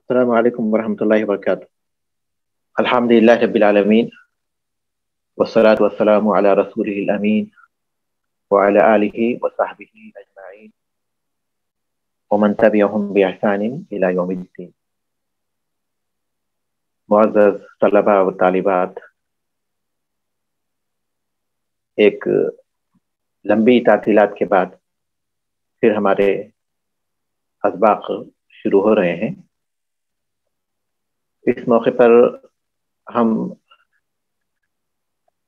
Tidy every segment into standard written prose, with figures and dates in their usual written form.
السلام علیکم ورحمۃ اللہ وبرکاتہ۔ الحمد للہ رب العالمین والصلاة والسلام علی رسولہ الامین وعلی آلہ وصحبہ اجمعین ومن تبعہم بإحسان الی یوم الدین۔ معزز طلباء و طالبات، ایک لمبی تعطیلات کے بعد پھر ہمارے اسباق شروع ہو رہے ہیں۔ اس موقع پر ہم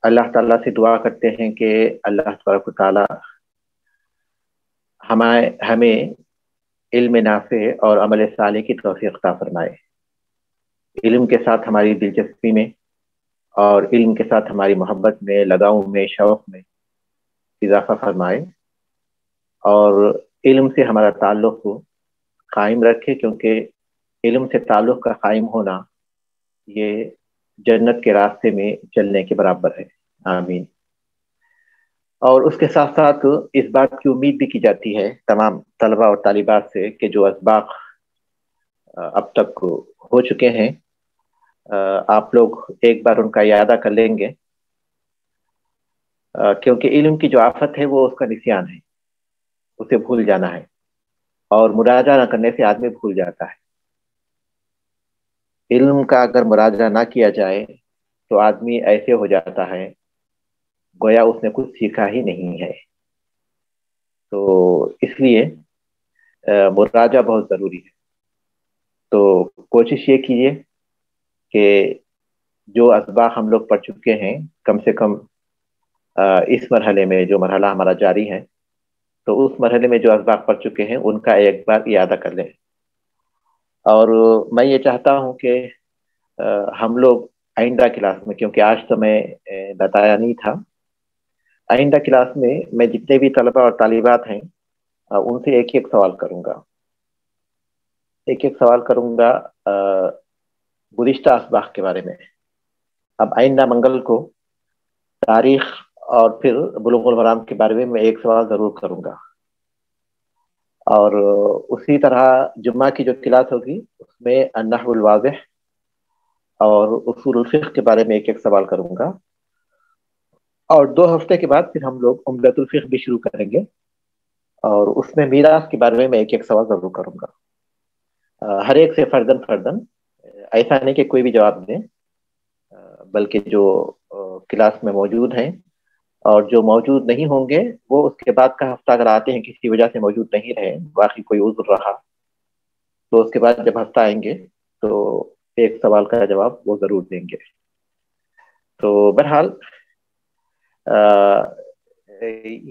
اللہ تعالیٰ سے دعا کرتے ہیں کہ اللہ تبارک و تعالیٰ ہمیں علم نافع اور عمل صالح کی توفیق عطا فرمائے، علم کے ساتھ ہماری دلچسپی میں اور علم کے ساتھ ہماری محبت میں، لگاؤ میں، شوق میں اضافہ فرمائے، اور علم سے ہمارا تعلق کو قائم رکھے، کیونکہ علم سے تعلق کا قائم ہونا یہ جنت کے راستے میں چلنے کے برابر ہے۔ آمین۔ اور اس کے ساتھ ساتھ اس بات کی امید بھی کی جاتی ہے تمام طلباء اور طالبات سے کہ جو اسباق اب تک ہو چکے ہیں آپ لوگ ایک بار ان کا اعادہ کر لیں گے، کیونکہ علم کی جو آفت ہے وہ اس کا نسیان ہے، اسے بھول جانا ہے، اور مراجعہ نہ کرنے سے آدمی بھول جاتا ہے۔ علم کا اگر مراجعہ نہ کیا جائے تو آدمی ایسے ہو جاتا ہے گویا اس نے کچھ سیکھا ہی نہیں ہے۔ تو اس لیے مراجعہ بہت ضروری ہے۔ تو کوشش یہ کیجیے کہ جو اسباق ہم لوگ پڑھ چکے ہیں کم سے کم اس مرحلے میں، جو مرحلہ ہمارا جاری ہے، تو اس مرحلے میں جو اسباق پڑھ چکے ہیں ان کا ایک بار اعادہ کر لیں۔ اور میں یہ چاہتا ہوں کہ ہم لوگ آئندہ کلاس میں، کیونکہ آج تو میں بتایا نہیں تھا، آئندہ کلاس میں جتنے بھی طلباء اور طالبات ہیں ان سے ایک ایک سوال کروں گا، گزشتہ اسباق کے بارے میں۔ اب آئندہ منگل کو تاریخ اور پھر بلوغ المرام کے بارے میں ایک سوال ضرور کروں گا، اور اسی طرح جمعہ کی جو کلاس ہوگی اس میں النحو الواضح اور اصول الفقہ کے بارے میں ایک ایک سوال کروں گا، اور 2 ہفتے کے بعد پھر ہم لوگ عمدۃ الفقہ بھی شروع کریں گے، اور اس میں میراث کے بارے میں ایک ایک سوال ضرور کروں گا، ہر ایک سے فرداً، ایسا نہیں کہ کوئی بھی جواب دیں، بلکہ جو کلاس میں موجود ہیں اور جو موجود نہیں ہوں گے وہ اس کے بعد کا ہفتہ اگر آتے ہیں کسی وجہ سے موجود نہیں رہے، باقی کوئی عذر رہا، تو اس کے بعد جب ہفتہ آئیں گے تو ایک سوال کا جواب وہ ضرور دیں گے۔ تو بہرحال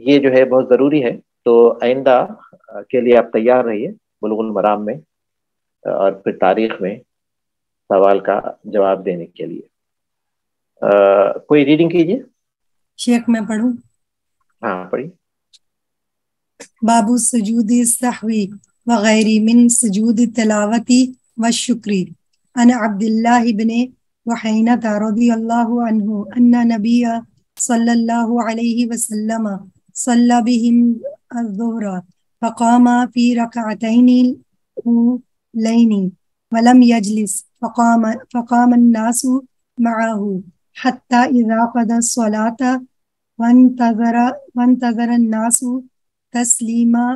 یہ جو ہے بہت ضروری ہے، تو آئندہ کے لیے آپ تیار رہیے بلوغ المرام میں اور پھر تاریخ میں سوال کا جواب دینے کے لیے۔ کوئی ریڈنگ کیجیے۔ شیخ میں پڑھوں؟ ہاں پڑھی۔ باب سجود السحوی وغیر من سجود التلاوتی والشکری عن عبد اللہ بن وحینۃ رضی اللہ عنہ ان نبی صلی اللہ علیہ وسلم صلی بهم الظہر فقام فی رکعتین الاولین ولم یجلس فقام الناس معه حتى اذا قضى الصلاة وانتظر الناس تسلیمہ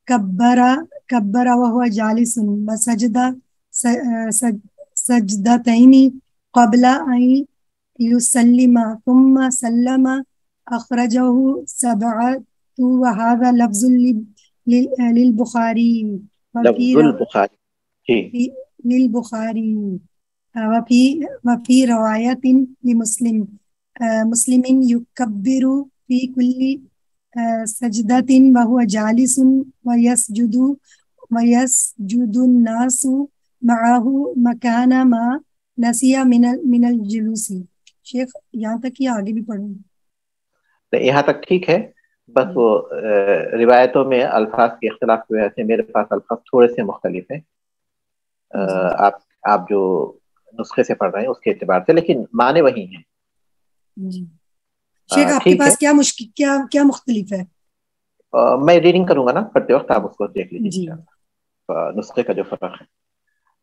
کبر وهو جالس وسجد سجدتین قبل ان يسلم ثم سلم اخرجہ سبعۃ وهذا لفظ للبخاری وفي روایت لمسلم مسلم یکبر فی کل سجدۃ وهو جالس ويسجد الناس معه مكان ما نسي من الجلوس۔ شیخ یہاں تک یہ آگے بھی پڑھوں؟ یہاں تک ٹھیک ہے، بس وہ روایتوں میں الفاظ کے اختلاف کی وجہ سے میرے پاس الفاظ تھوڑے سے مختلف ہیں، آپ جو نسخے سے پڑھ رہے ہیں اس کے اعتبار سے، لیکن معنی وہی ہیں۔ جی شیخ آپ کے پاس کیا مختلف ہے؟ میں ریڈنگ کروں گا نا پڑھتے وقت، آپ اس کو دیکھ لیجیے جی۔ انشاءاللہ نسخے کا جو فرق ہے۔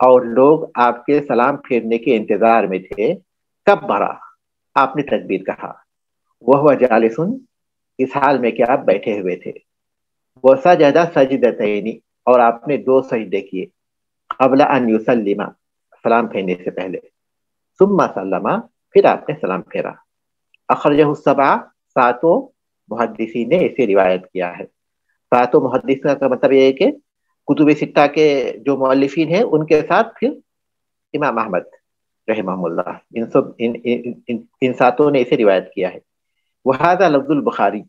اور لوگ آپ کے سلام پھیرنے کے انتظار میں تھے، کب برا آپ نے تکبیر کہا، وہ جالسن اس حال میں کہ آپ بیٹھے ہوئے تھے، وہ سجدہ سجدتین اور آپ نے 2 سجدے کیے، قبل ان یسلم سلام پھیرنے سے پہلے، ثم سلم پھر آپ نے سلام پھیرا۔ اخرجہ السبع 7 محدثین نے اسے روایت کیا ہے۔ 7 محدثین کا مطلب یہ ہے کہ کتب ستہ کے جو مؤلفین ہیں ان کے ساتھ پھر امام احمد رحمہ اللہ، ان 7 نے اسے روایت کیا ہے۔ وہذا لفظ البخاری،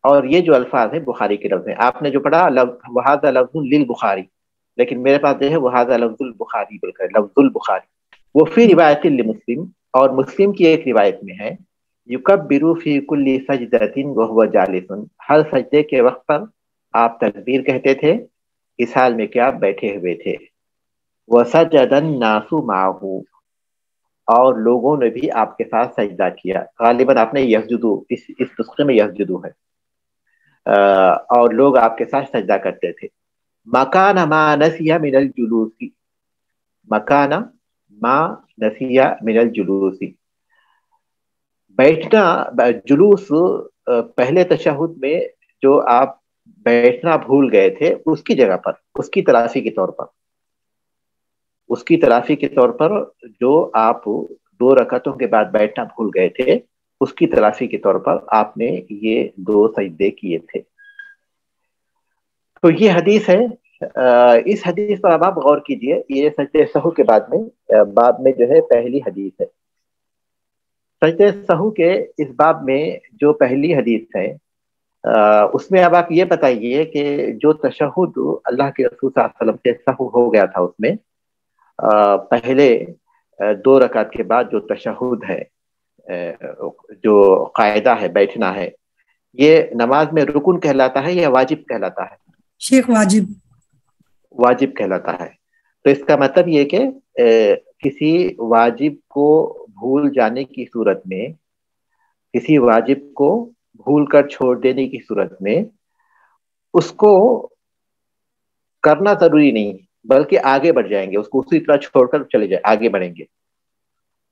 اور یہ جو الفاظ ہیں بخاری کے لفظ ہیں، آپ نے جو پڑھا وہذا لفظ للبخاری، لیکن میرے پاس جو ہے وہذا لفظ البخاری بول کر لفظ البخاری، وہ فی روایت لمسلم، اور مسلم کی ایک روایت میں ہے، یکبر فی کل سجدۃ وهو جالس، ہر سجدے کے وقت پر آپ تکبیر کہتے تھے اس حال میں کہ آپ بیٹھے ہوئے تھے، وسجد الناس معه، اور لوگوں نے بھی آپ کے ساتھ سجدہ کیا، غالباً آپ نے یسجدو اس نسخے میں یسجدو ہے، اور لوگ آپ کے ساتھ سجدہ کرتے تھے۔ مکان ما نسی من الجلوس، مکان ما نسی من الجلوس، بیٹھنا جلوس پہلے تشہد میں جو آپ بیٹھنا بھول گئے تھے اس کی جگہ پر، اس کی تلافی کے طور پر، اس کی تلافی کے طور پر جو آپ 2 رکعتوں کے بعد بیٹھنا بھول گئے تھے اس کی تلافی کے طور پر آپ نے یہ 2 سجدے کیے تھے۔ تو یہ حدیث ہے، اس حدیث پر اب آپ غور کیجئے، یہ سجدے سہو کے باب میں جو ہے پہلی حدیث ہے۔ سجدے سہو کے اس باب میں جو پہلی حدیث ہے اس میں اب آپ یہ بتائیے کہ جو تشہد اللہ کے رسول صلی اللہ علیہ وسلم سے سہو ہو گیا تھا، اس میں پہلے 2 رکعت کے بعد جو تشہد ہے، جو قاعدہ ہے بیٹھنا ہے، یہ نماز میں رکن کہلاتا ہے یا واجب کہلاتا ہے؟ شیخ واجب، واجب کہلاتا ہے۔ تو اس کا مطلب یہ کہ کسی واجب کو بھول جانے کی صورت میں، کسی واجب کو بھول کر چھوڑ دینے کی صورت میں اس کو کرنا ضروری نہیں، بلکہ آگے بڑھ جائیں گے، اس کو اسی طرح چھوڑ کر چلے جائیں، آگے بڑھیں گے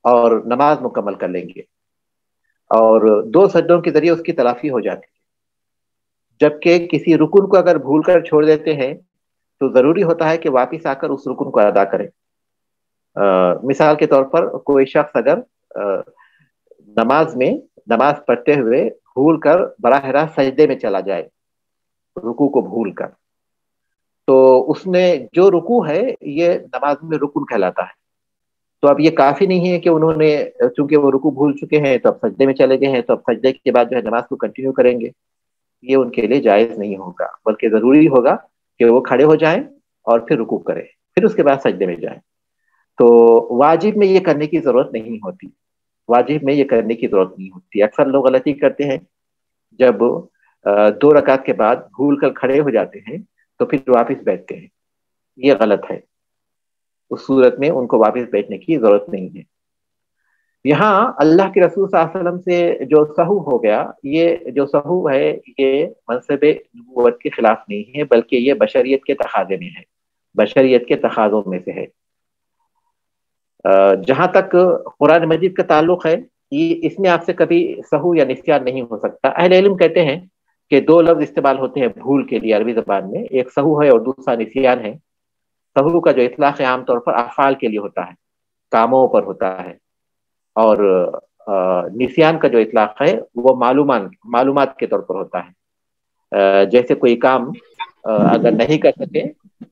اور نماز مکمل کر لیں گے، اور 2 سجدوں کے ذریعے اس کی تلافی ہو جاتی ہے۔ جبکہ کسی رکن کو اگر بھول کر چھوڑ دیتے ہیں تو ضروری ہوتا ہے کہ واپس آ کر اس رکن کو ادا کریں۔ مثال کے طور پر کوئی شخص اگر نماز پڑھتے ہوئے بھول کر براہ راست سجدے میں چلا جائے، رکوع کو بھول کر، تو اس نے جو رکوع ہے یہ نماز میں رکن کہلاتا ہے۔ تو اب یہ کافی نہیں ہے کہ انہوں نے چونکہ وہ رکوع بھول چکے ہیں تو اب سجدے میں چلے گئے ہیں، تو اب سجدے کے بعد جو ہے نماز کو کنٹینیو کریں گے، یہ ان کے لیے جائز نہیں ہوگا، بلکہ ضروری ہوگا کہ وہ کھڑے ہو جائیں اور پھر رکوع کریں، پھر اس کے بعد سجدے میں جائیں۔ تو واجب میں یہ کرنے کی ضرورت نہیں ہوتی، واجب میں یہ کرنے کی ضرورت نہیں ہوتی۔ اکثر لوگ غلطی کرتے ہیں، جب 2 رکعت کے بعد بھول کر کھڑے ہو جاتے ہیں تو پھر واپس بیٹھتے ہیں، یہ غلط ہے۔ اس صورت میں ان کو واپس بیٹھنے کی ضرورت نہیں ہے۔ یہاں اللہ کے رسول صلی اللہ علیہ وسلم سے جو سہو ہو گیا، یہ جو سہو ہے یہ منصب نبوت کے خلاف نہیں ہے، بلکہ یہ بشریت کے تقاضے میں ہے، بشریت کے تقاضوں میں سے ہے۔ جہاں تک قرآن مجید کا تعلق ہے، اس میں آپ سے کبھی سہو یا نسیان نہیں ہو سکتا۔ اہل علم کہتے ہیں کہ 2 لفظ استعمال ہوتے ہیں بھول کے لیے عربی زبان میں، ایک سہو ہے اور دوسرا نسیان ہے۔ سہو کا جو اطلاق عام طور پر افعال کے لیے ہوتا ہے، کاموں پر ہوتا ہے، اور نسیان کا جو اطلاق ہے وہ معلومات کے طور پر ہوتا ہے۔ جیسے کوئی کام اگر نہیں کر سکے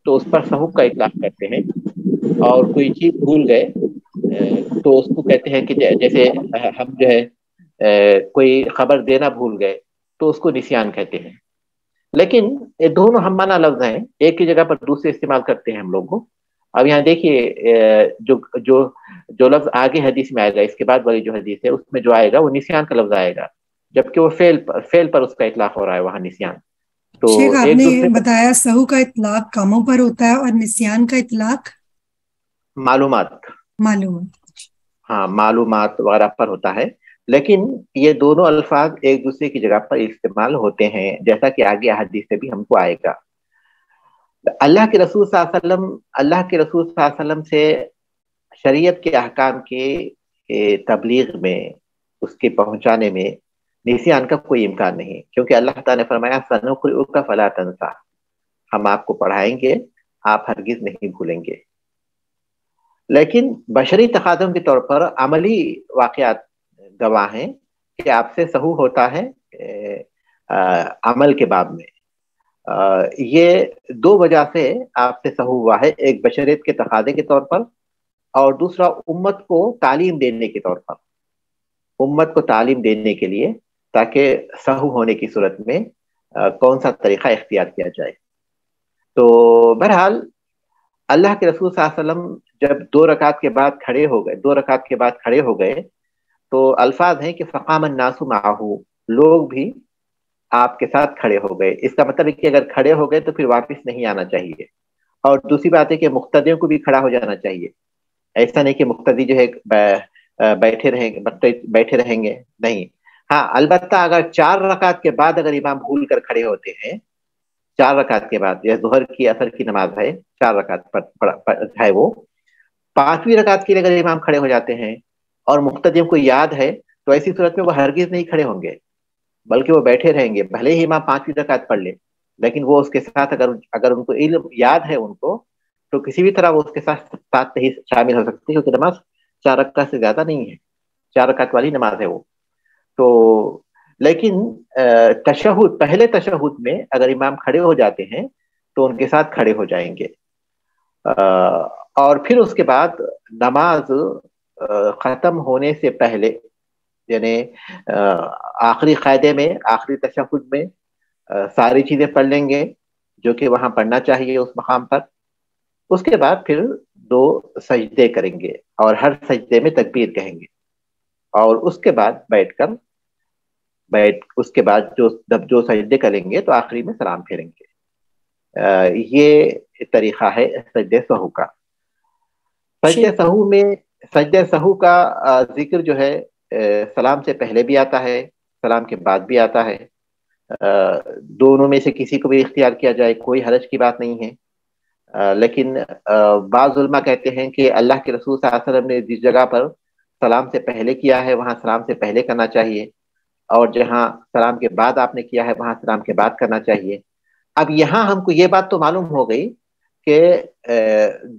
تو اس پر سہو کا اطلاق کرتے ہیں، اور کوئی چیز بھول گئے تو اس کو کہتے ہیں کہ جیسے ہم جو ہے کوئی خبر دینا بھول گئے تو اس کو نسیان کہتے ہیں۔ لیکن یہ دونوں ہم معنی لفظ ہیں، ایک کی جگہ پر دوسرے استعمال کرتے ہیں ہم لوگ کو۔ اب یہاں دیکھیے جو لفظ آگے حدیث میں آئے گا، اس کے بعد والی جو حدیث ہے اس میں جو آئے گا وہ نسیان کا لفظ آئے گا، جبکہ وہ فعل پر اس کا اطلاق ہو رہا ہے وہاں نسیان۔ تو شیخ آپ ایک نے دوسرے بتایا سہو کا اطلاق کاموں پر ہوتا ہے اور نسیان کا اطلاق معلومات، ہاں معلومات وغیرہ پر ہوتا ہے، لیکن یہ دونوں الفاظ ایک دوسرے کی جگہ پر استعمال ہوتے ہیں، جیسا کہ آگے حدیث سے بھی ہم کو آئے گا۔ اللہ کے رسول صلی اللہ علیہ وسلم، اللہ کے رسول صلی اللہ علیہ وسلم سے شریعت کے احکام کے تبلیغ میں، اس کے پہنچانے میں نسیان کا کوئی امکان نہیں، کیونکہ اللہ تعالیٰ نے فرمایا سنقرئک فلا تنسا، ہم آپ کو پڑھائیں گے، آپ ہرگز نہیں بھولیں گے۔ لیکن بشری تقاضوں کے طور پر عملی واقعات گواہ ہیں کہ آپ سے سہو ہوتا ہے عمل کے باب میں۔ یہ دو وجہ سے آپ سے سہو ہوا ہے، ایک بشریت کے تقاضے کے طور پر، اور دوسرا امت کو تعلیم دینے کے طور پر، امت کو تعلیم دینے کے لیے تاکہ سہو ہونے کی صورت میں کون سا طریقہ اختیار کیا جائے۔ تو بہرحال اللہ کے رسول صلی اللہ علیہ وسلم جب 2 رکعت کے بعد کھڑے ہو گئے تو الفاظ ہیں کہ فقام الناس معہ، لوگ بھی آپ کے ساتھ کھڑے ہو گئے۔ اس کا مطلب ہے کہ اگر کھڑے ہو گئے تو پھر واپس نہیں آنا چاہیے، اور دوسری بات ہے کہ مقتدیوں کو بھی کھڑا ہو جانا چاہیے۔ ایسا نہیں کہ مقتدی جو ہے بیٹھے رہیں گے، نہیں۔ ہاں البتہ اگر 4 رکعت کے بعد اگر امام بھول کر کھڑے ہوتے ہیں، 4 رکعت کے بعد، یہ ظہر کی اثر کی نماز ہے، 4 رکعت ہے، وہ 5ویں رکعت کے لیے اگر امام کھڑے ہو جاتے ہیں اور مقتدیوں کو یاد ہے، تو ایسی صورت میں وہ ہرگز نہیں کھڑے ہوں گے، بلکہ وہ بیٹھے رہیں گے، بھلے ہی امام 5ویں رکعت پڑھ لے، لیکن وہ اس کے ساتھ اگر ان کو علم یاد ہے ان کو، تو کسی بھی طرح وہ اس کے ساتھ نہیں شامل ہو سکتے، کیونکہ نماز 4 رکعت سے زیادہ نہیں ہے، 4 رکعت والی نماز ہے وہ۔ تو لیکن تشہد، پہلے تشہد میں اگر امام کھڑے ہو جاتے ہیں تو ان کے ساتھ کھڑے ہو جائیں گے، اور پھر اس کے بعد نماز ختم ہونے سے پہلے، یعنی آخری قاعدے میں، آخری تشہد میں ساری چیزیں پڑھ لیں گے جو کہ وہاں پڑھنا چاہیے اس مقام پر۔ اس کے بعد پھر 2 سجدے کریں گے، اور ہر سجدے میں تکبیر کہیں گے، اور اس کے بعد اس کے بعد جو سجدے کریں گے تو آخری میں سلام پھیریں گے۔ یہ طریقہ ہے سجدے سہو کا۔ سجدے سہو کا ذکر جو ہے سلام سے پہلے بھی آتا ہے، سلام کے بعد بھی آتا ہے، دونوں میں سے کسی کو بھی اختیار کیا جائے، کوئی حرج کی بات نہیں ہے۔ لیکن بعض علماء کہتے ہیں کہ اللہ کے رسول صلی اللہ علیہ وسلم نے جس جگہ پر سلام سے پہلے کیا ہے وہاں سلام سے پہلے کرنا چاہیے، اور جہاں سلام کے بعد آپ نے کیا ہے وہاں سلام کے بعد کرنا چاہیے۔ اب یہاں ہم کو یہ بات تو معلوم ہو گئی کہ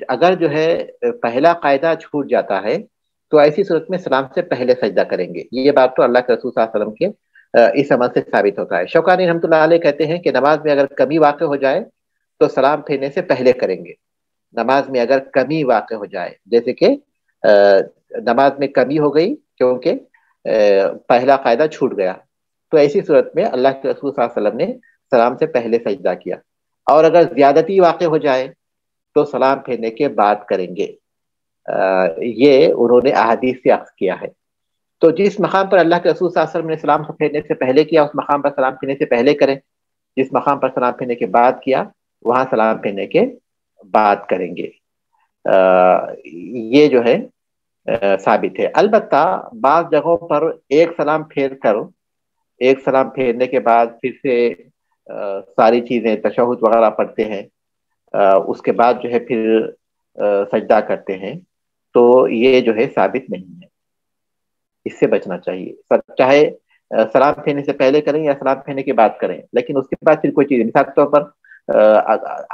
اگر جو ہے پہلا قاعدہ چھوٹ جاتا ہے تو ایسی صورت میں سلام سے پہلے سجدہ کریں گے۔ یہ بات تو اللہ کے رسول صلی اللہ علیہ وسلم کے اس عمل سے ثابت ہوتا ہے۔ شوکانی رحمۃ اللہ علیہ کہتے ہیں کہ نماز میں اگر کمی واقع ہو جائے تو سلام پھیرنے سے پہلے کریں گے۔ نماز میں اگر کمی واقع ہو جائے، جیسے کہ نماز میں کمی ہو گئی کیونکہ پہلا قاعدہ چھوٹ گیا، تو ایسی صورت میں اللہ کے رسول صلی اللہ علیہ وسلم نے سلام سے پہلے سجدہ کیا، اور اگر زیادتی واقع ہو جائے تو سلام پھیرنے کے بعد کریں گے۔ یہ انہوں نے احادیث سے اخذ کیا ہے۔ تو جس مقام پر اللہ کے رسول صلی اللہ علیہ وسلم نے سلام پھیرنے سے پہلے کیا اس مقام پر سلام پھیرنے سے پہلے کریں، جس مقام پر سلام پھیرنے کے بعد کیا وہاں سلام پھیرنے کے بعد کریں گے۔ یہ جو ہے ثابت ہے۔ البتہ بعض جگہوں پر ایک سلام پھیرنے کے بعد پھر سے ساری چیزیں تشہد وغیرہ پڑھتے ہیں، اس کے بعد جو ہے پھر سجدہ کرتے ہیں، تو یہ جو ہے ثابت نہیں ہے، اس سے بچنا چاہیے۔ چاہے سلام پھیرنے سے پہلے کریں یا سلام پھیرنے کے بعد کریں، لیکن اس کے بعد پھر کوئی چیز، مثال کے طور پر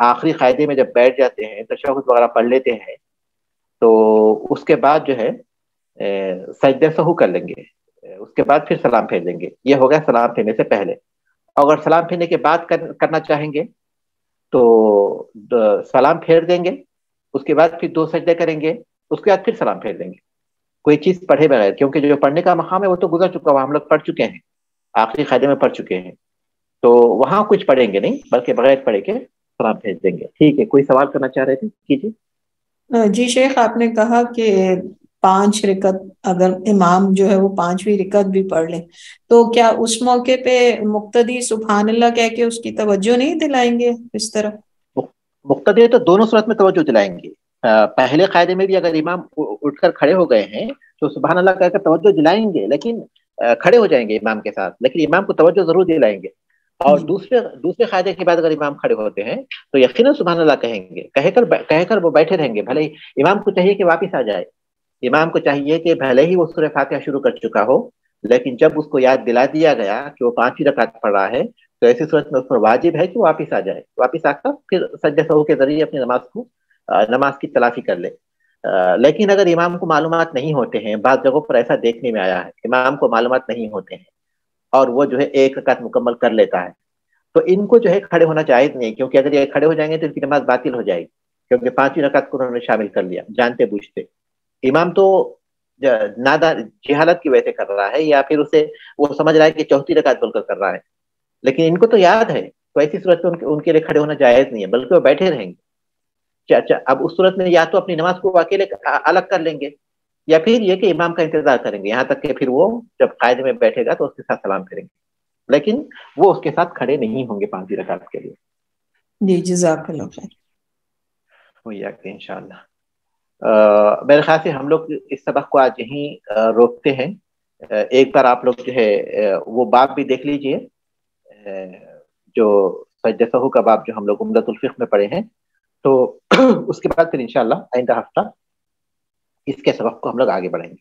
آخری قاعدے میں جب بیٹھ جاتے ہیں تشہد وغیرہ پڑھ لیتے ہیں تو اس کے بعد جو ہے سجدہ سہو کر لیں گے، اس کے بعد پھر سلام پھیر لیں گے۔ یہ ہو گیا سلام پھیرنے سے پہلے۔ اگر سلام پھیرنے کے بعد کرنا چاہیں گے تو سلام پھیر دیں گے، اس کے بعد پھر 2 سجدے کریں گے، اس کے بعد پھر سلام پھیر دیں گے، کوئی چیز پڑھے بغیر، کیونکہ جو پڑھنے کا مقام ہے وہ تو گزر چکا، وہ ہم لوگ پڑھ چکے ہیں، آخری قاعدے میں پڑھ چکے ہیں، تو وہاں کچھ پڑھیں گے نہیں، بلکہ بغیر پڑھے کے سلام پھیر دیں گے۔ ٹھیک ہے، کوئی سوال کرنا چاہ رہے تھے؟ کیجیے۔ جی شیخ، آپ نے کہا کہ 5 رکعت اگر امام جو ہے وہ 5ویں رکعت بھی پڑھ لیں تو کیا اس موقع پہ مقتدی سبحان اللہ کہہ کے اس کی توجہ نہیں دلائیں گے اس طرح؟ مقتدی تو دونوں صورت میں توجہ دلائیں گے۔ پہلے قاعدے میں بھی اگر امام اٹھ کر کھڑے ہو گئے ہیں تو سبحان اللہ کہہ کر توجہ دلائیں گے، لیکن کھڑے ہو جائیں گے امام کے ساتھ، لیکن امام کو توجہ ضرور دلائیں گے۔ اور دوسرے قاعدے کے بعد اگر امام کھڑے ہوتے ہیں تو یقیناً سبحان اللہ کہیں گے، کہہ کر وہ بیٹھے رہیں گے، بھلے ہی امام کو چاہیے کہ واپس آ جائے، امام کو چاہیے کہ بھلے ہی وہ سورہ فاتحہ شروع کر چکا ہو، لیکن جب اس کو یاد دلا دیا گیا کہ وہ 5 رکعت پڑھ رہا ہے تو ایسی صورت میں اس پر واجب ہے کہ وہ واپس آ جائے، واپس آ کر پھر سجدہ سہو کے ذریعے اپنی نماز کی تلافی کر لے۔ لیکن اگر امام کو معلومات نہیں ہوتے ہیں، بعض جگہوں پر ایسا دیکھنے میں آیا ہے امام کو معلومات نہیں ہوتے ہیں اور وہ جو ہے 1 رکعت مکمل کر لیتا ہے، تو ان کو جو ہے کھڑے ہونا جائز نہیں، کیونکہ اگر یہ کھڑے ہو جائیں گے تو ان کی نماز باطل ہو جائے گی، کیونکہ 5 رکعت کو انہوں نے شامل کر لیا جانتے بوجھتے۔ امام تو نادان جہالت کی وجہ سے کر رہا ہے، یا پھر اسے وہ سمجھ رہا ہے کہ 4 رکعت بول کر رہا ہے، لیکن ان کو تو یاد ہے، تو ایسی صورت میں ان کے لیے کھڑے ہونا جائز نہیں ہے، بلکہ وہ بیٹھے رہیں گے۔ اب اس صورت میں یا تو اپنی نماز کو اکیلے الگ کر لیں گے، یا پھر یہ کہ امام کا انتظار کریں گے یہاں تک کہ پھر وہ جب قاعدے میں بیٹھے گا تو اس کے ساتھ سلام کریں گے، لیکن وہ اس کے ساتھ کھڑے نہیں ہوں گے 5 رکعت کے لیے۔ جی جزاک اللہ خیر۔ وہی آگے انشاءاللہ۔ میرے خیال سے ہم لوگ اس سبق کو آج یہیں روکتے ہیں۔ ایک بار آپ لوگ جو ہے وہ باب بھی دیکھ لیجئے جو سجدہ سہو کا باب جو ہم لوگ عمدۃ الفقہ میں پڑھے ہیں، تو اس کے بعد پھر انشاءاللہ آئندہ ہفتہ اس کے سبق کو ہم لوگ آگے بڑھیں گے۔